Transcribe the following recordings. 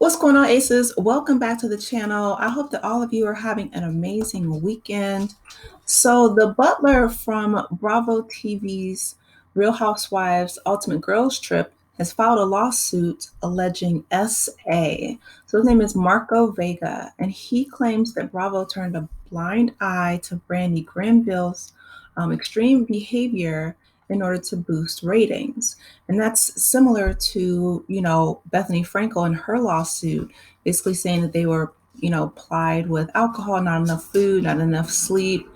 What's going on, Aces? Welcome back to the channel. I hope that all of you are having an amazing weekend. So, the butler from Bravo TV's Real Housewives Ultimate Girls Trip has filed a lawsuit alleging SA. So, his name is Marco Vega, and he claims that Bravo turned a blind eye to Brandi Glanville's extreme behavior in order to boost ratings. And that's similar to, Bethany Frankel and her lawsuit, basically saying that they were, plied with alcohol, not enough food, not enough sleep.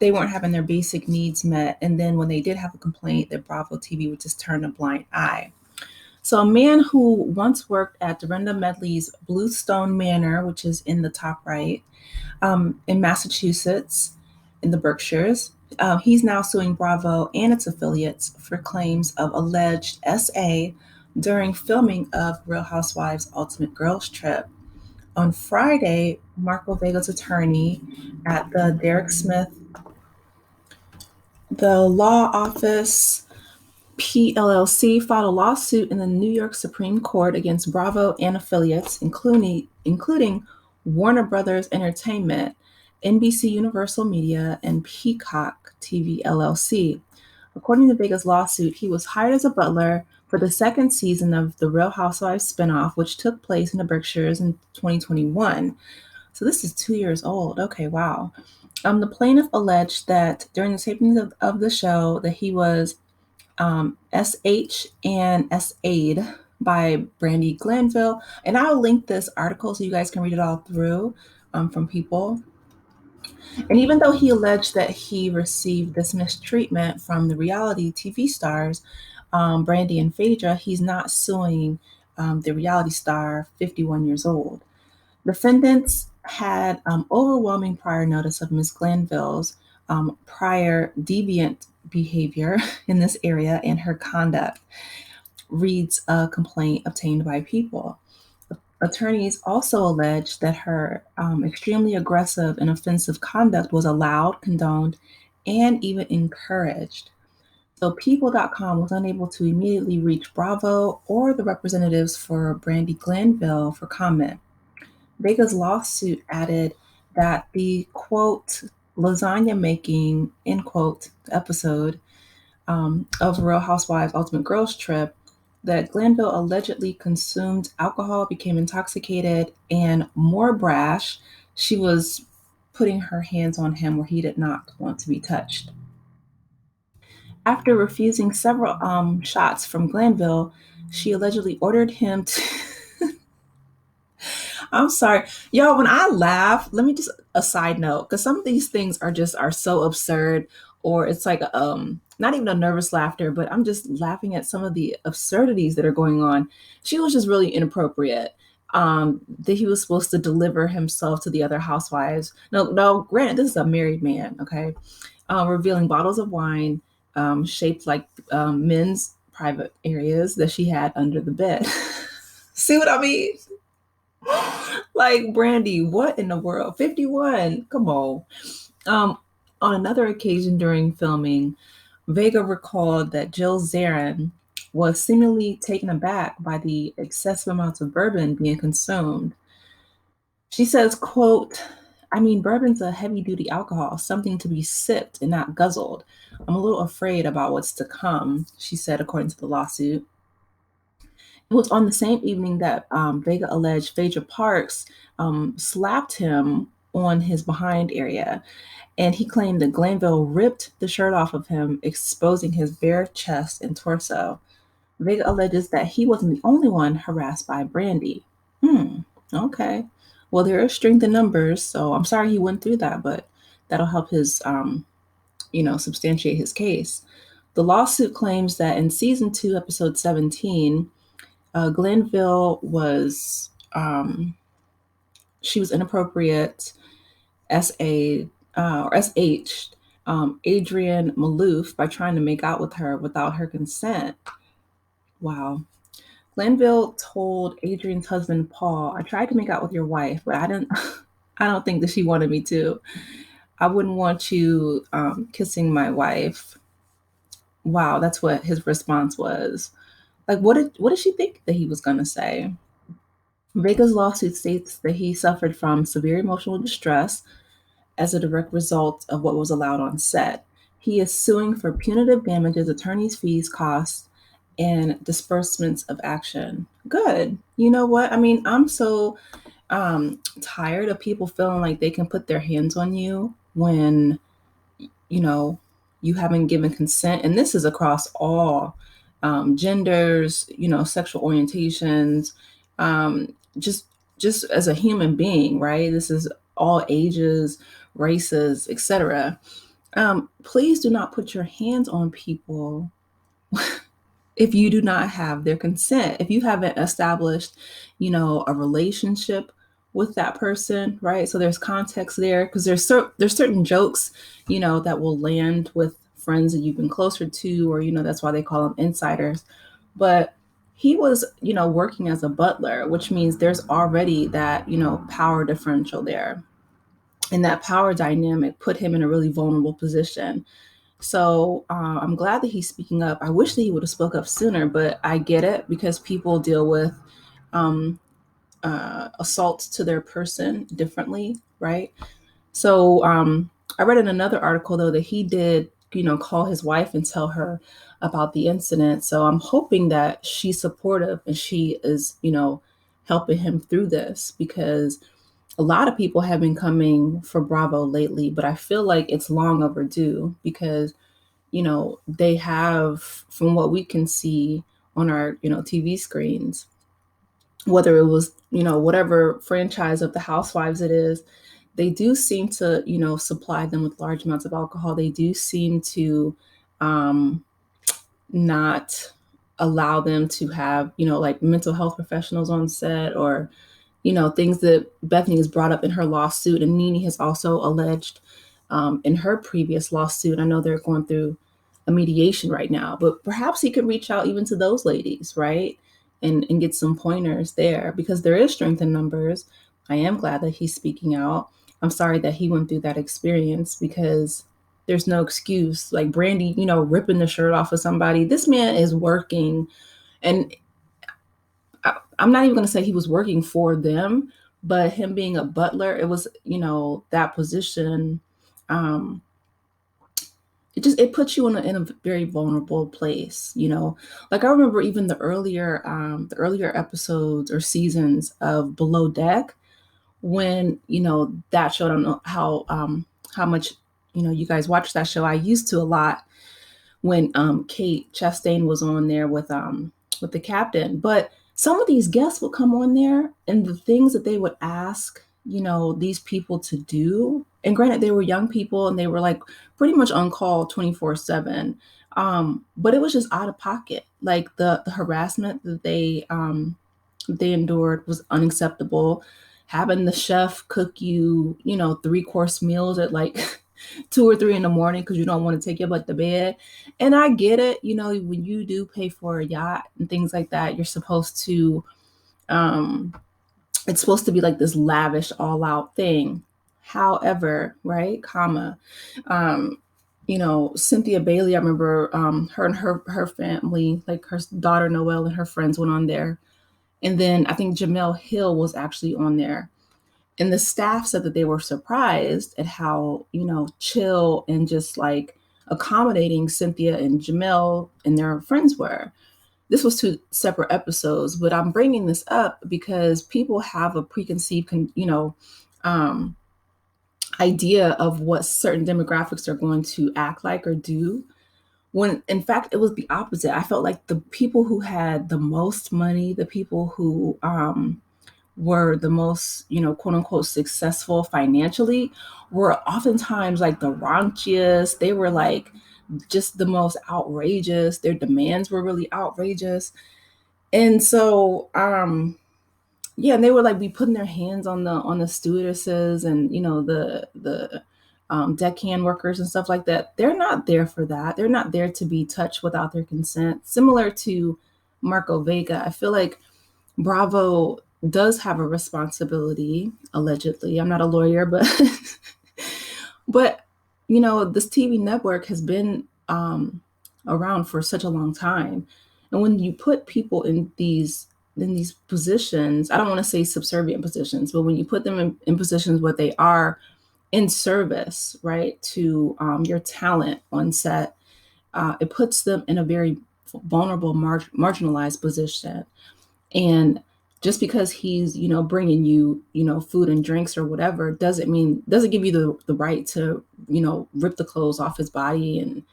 They weren't having their basic needs met. And then when they did have a complaint, that Bravo TV would just turn a blind eye. So a man who once worked at Dorinda Medley's Bluestone Manor, which is in the top right, in Massachusetts, in the Berkshires. He's now suing Bravo and its affiliates for claims of alleged SA during filming of Real Housewives Ultimate Girls Trip. On Friday, Marco Vega's attorney at the Derek Smith, the law office PLLC, filed a lawsuit in the New York Supreme Court against Bravo and affiliates, including Warner Brothers Entertainment, NBC Universal Media, and Peacock TV LLC. According to Vega's lawsuit, he was hired as a butler for the second season of the Real Housewives spinoff, which took place in the Berkshires in 2021. So this is 2 years old. Okay, wow. The plaintiff alleged that during the taping of the show that he was SH and SA'd by Brandi Glanville. And I'll link this article so you guys can read it all through from People. And even though he alleged that he received this mistreatment from the reality TV stars, Brandi and Phaedra, he's not suing the reality star, 51 years old. Defendants had overwhelming prior notice of Ms. Glanville's prior deviant behavior in this area and her conduct, reads a complaint obtained by People. Attorneys also alleged that her extremely aggressive and offensive conduct was allowed, condoned, and even encouraged. So People.com was unable to immediately reach Bravo or the representatives for Brandi Glanville for comment. Vega's lawsuit added that the, quote, lasagna making, end quote, episode of Real Housewives Ultimate Girls Trip, that Glanville allegedly consumed alcohol, became intoxicated, and more brash, she was putting her hands on him where he did not want to be touched. After refusing several shots from Glanville, she allegedly ordered him to I'm sorry. Y'all, when I laugh, let me just a side note, because some of these things are so absurd, or it's like not even a nervous laughter, but I'm just laughing at some of the absurdities that are going on. She was just really inappropriate. That he was supposed to deliver himself to the other housewives. No, granted, this is a married man, okay? Revealing bottles of wine shaped like men's private areas that she had under the bed. See what I mean? Like, Brandi, what in the world? 51, come on. On another occasion during filming, Vega recalled that Jill Zarin was seemingly taken aback by the excessive amounts of bourbon being consumed. She says, quote, I mean, bourbon's a heavy-duty alcohol, something to be sipped and not guzzled. I'm a little afraid about what's to come, she said, according to the lawsuit. It was on the same evening that Vega alleged Phaedra Parks slapped him on his behind area, and he claimed that Glanville ripped the shirt off of him, exposing his bare chest and torso. Vega alleges that he wasn't the only one harassed by Brandi. Okay. Well, there is strength in numbers, so I'm sorry he went through that, but that'll help his, substantiate his case. The lawsuit claims that in season 2, episode 17, Glanville was, she was inappropriate, S.A. Or S.H. Adrienne Maloof by trying to make out with her without her consent. Wow. Glanville told Adrienne's husband, Paul, I tried to make out with your wife, but I don't think that she wanted me to. I wouldn't want you kissing my wife. Wow, that's what his response was. Like, what did she think that he was going to say? Vega's lawsuit states that he suffered from severe emotional distress as a direct result of what was allowed on set. He is suing for punitive damages, attorney's fees, costs, and disbursements of action. Good. You know what? I mean, I'm so tired of people feeling like they can put their hands on you when you know you haven't given consent, and this is across all genders, sexual orientations, just as a human being, right? This is all ages, races, etc. Please do not put your hands on people if you do not have their consent, if you haven't established, a relationship with that person, right? So there's context there, because there's certain jokes, that will land with friends that you've been closer to, or that's why they call them insiders. But he was, working as a butler, which means there's already that, power differential there. And that power dynamic put him in a really vulnerable position. So I'm glad that he's speaking up. I wish that he would have spoke up sooner, but I get it, because people deal with um, assaults to their person differently, right? So I read in another article, though, that he did, call his wife and tell her about the incident. So I'm hoping that she's supportive and she is, helping him through this, because a lot of people have been coming for Bravo lately, but I feel like it's long overdue, because they have, from what we can see on our, TV screens, whether it was, whatever franchise of the Housewives it is, they do seem to, supply them with large amounts of alcohol. They do seem to um, not allow them to have, like mental health professionals on set, or things that Bethany has brought up in her lawsuit, and Nene has also alleged in her previous lawsuit. I know they're going through a mediation right now, but perhaps he could reach out even to those ladies, right? And get some pointers there, because there is strength in numbers. I am glad that he's speaking out. I'm sorry that he went through that experience, because there's no excuse. Like Brandi, ripping the shirt off of somebody. This man is working, and I'm not even going to say he was working for them, but him being a butler, it was, that position. Um, it puts you in a very vulnerable place, like I remember even the earlier episodes or seasons of Below Deck, when that show. I don't know how much you guys watch that show. I used to a lot when Kate Chastain was on there with the captain. But some of these guests would come on there, and the things that they would ask, these people to do. And granted, they were young people and they were like pretty much on call 24/7. But it was just out of pocket. Like the harassment that they endured was unacceptable. Having the chef cook you, 3-course meals at like 2 or 3 in the morning because you don't want to take your butt to bed. And I get it, when you do pay for a yacht and things like that, you're supposed to, um, it's supposed to be like this lavish, all out thing. However, right, um, Cynthia Bailey, I remember her and her family, like her daughter Noelle and her friends went on there. And then I think Jamel Hill was actually on there. And the staff said that they were surprised at how, chill and just like accommodating Cynthia and Jamel and their friends were. This was 2 separate episodes, but I'm bringing this up because people have a preconceived, um, idea of what certain demographics are going to act like or do. When in fact, it was the opposite. I felt like the people who had the most money, the people who were the most, quote unquote, successful financially, were oftentimes like the raunchiest. They were like just the most outrageous. Their demands were really outrageous. And so, yeah, and they would like be putting their hands on the stewardesses and the deckhand workers and stuff like that. They're not there for that. They're not there to be touched without their consent. Similar to Marco Vega, I feel like Bravo does have a responsibility, allegedly. I'm not a lawyer, but but this TV network has been around for such a long time, and when you put people in in these positions, I don't want to say subservient positions, but when you put them in positions where they are in service, right, to your talent on set, it puts them in a very vulnerable, marginalized position. And just because he's, bringing you, food and drinks or whatever, doesn't give you the right to, rip the clothes off his body and,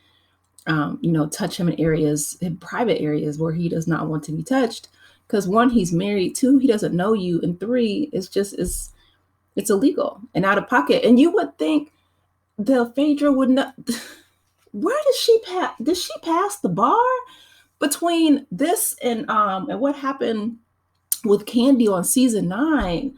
touch him in private areas where he does not want to be touched. Because one, he's married. Two, he doesn't know you. And three, it's illegal and out of pocket. And you would think the Phaedra would not. Where did she pass? Did she pass the bar between this and what happened with Candy on season 9?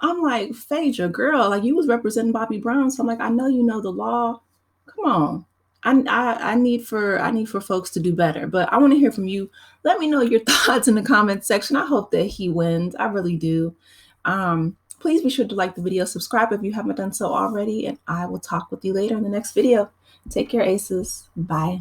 I'm like, Phaedra, girl, like you was representing Bobby Brown, so I'm like, I know you know the law. Come on. I need for folks to do better, but I want to hear from you. Let me know your thoughts in the comments section. I hope that he wins. I really do. Please be sure to like the video, subscribe if you haven't done so already, and I will talk with you later in the next video. Take care, aces. Bye.